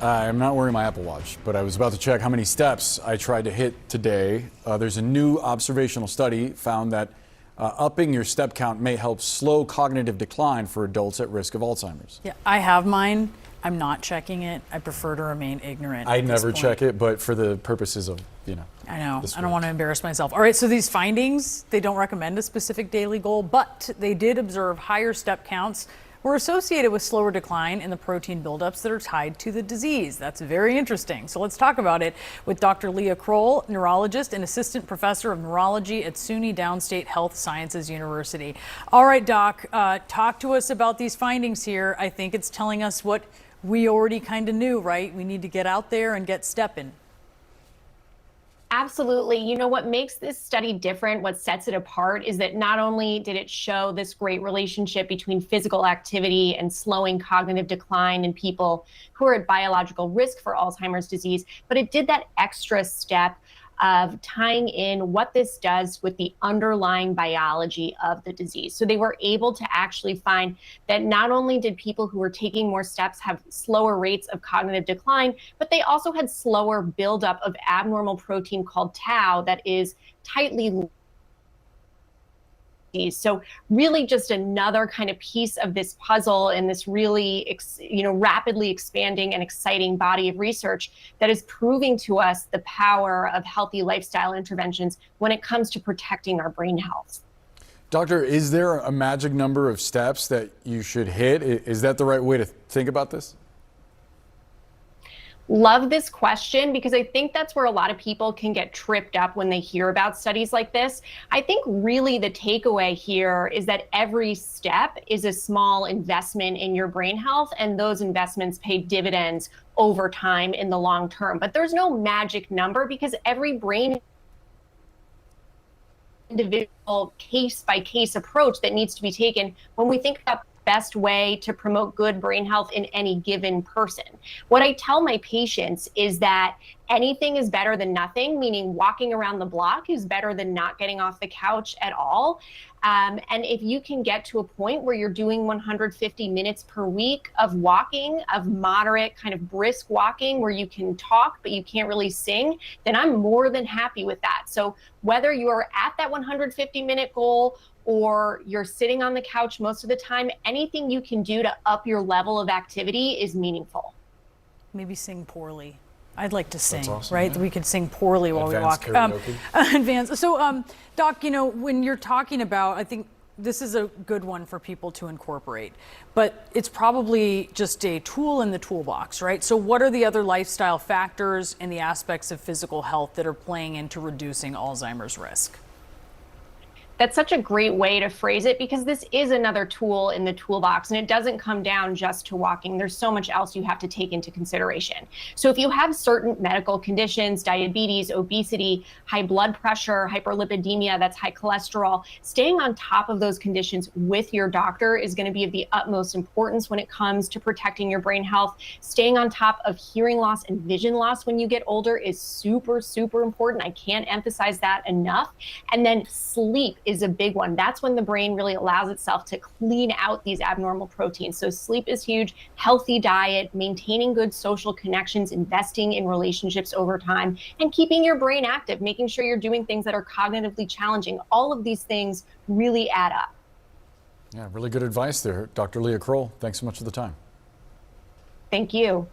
I'm not wearing my Apple Watch, but I was about to check how many steps I tried to hit today. There's a new observational study found that upping your step count may help slow cognitive decline for adults at risk of Alzheimer's. Yeah, I have mine. I'm not checking it. I prefer to remain ignorant. I never check it, but for the purposes of, I know. I don't want to embarrass myself. All right, so these findings, they don't recommend a specific daily goal, but they did observe higher step counts were associated with slower decline in the protein buildups that are tied to the disease. That's very interesting. So let's talk about it with Dr. Leah Croll, neurologist and assistant professor of neurology at SUNY Downstate Health Sciences University. All right, Doc, talk to us about these findings here. I think it's telling us what we already kind of knew, right? We need to get out there and get stepping. Absolutely. You know, what makes this study different, what sets it apart, is that not only did it show this great relationship between physical activity and slowing cognitive decline in people who are at biological risk for Alzheimer's disease, but it did that extra step of tying in what this does with the underlying biology of the disease. So they were able to actually find that not only did people who were taking more steps have slower rates of cognitive decline, but they also had slower buildup of abnormal protein called tau that is tightly. So really just another kind of piece of this puzzle in this really, rapidly expanding and exciting body of research that is proving to us the power of healthy lifestyle interventions when it comes to protecting our brain health. Doctor, is there a magic number of steps that you should hit? Is that the right way to think about this? Love this question, because I think that's where a lot of people can get tripped up when they hear about studies like this. I think really the takeaway here is that every step is a small investment in your brain health, and those investments pay dividends over time in the long term. But there's no magic number, because every brain individual case-by-case approach that needs to be taken when we think about best way to promote good brain health in any given person. What I tell my patients is that anything is better than nothing, meaning walking around the block is better than not getting off the couch at all. And if you can get to a point where you're doing 150 minutes per week of walking, of moderate kind of brisk walking where you can talk but you can't really sing, then I'm more than happy with that. So whether you're at that 150-minute goal or you're sitting on the couch most of the time, anything you can do to up your level of activity is meaningful. Maybe sing poorly. I'd like to sing, awesome, right? yeah. We could sing poorly while Advanced we walk. karaoke. Advanced. So, Doc, when you're talking about, I think this is a good one for people to incorporate, but it's probably just a tool in the toolbox, right? So what are the other lifestyle factors and the aspects of physical health that are playing into reducing Alzheimer's risk? That's such a great way to phrase it, because this is another tool in the toolbox, and it doesn't come down just to walking. There's so much else you have to take into consideration. So if you have certain medical conditions, diabetes, obesity, high blood pressure, hyperlipidemia, that's high cholesterol, staying on top of those conditions with your doctor is going to be of the utmost importance when it comes to protecting your brain health. Staying on top of hearing loss and vision loss when you get older is super, super important. I can't emphasize that enough. And then sleep is a big one. That's when the brain really allows itself to clean out these abnormal proteins. So sleep is huge, healthy diet, maintaining good social connections, investing in relationships over time, and keeping your brain active, making sure you're doing things that are cognitively challenging. All of these things really add up. Yeah, really good advice there. Dr. Leah Croll, thanks so much for the time. Thank you.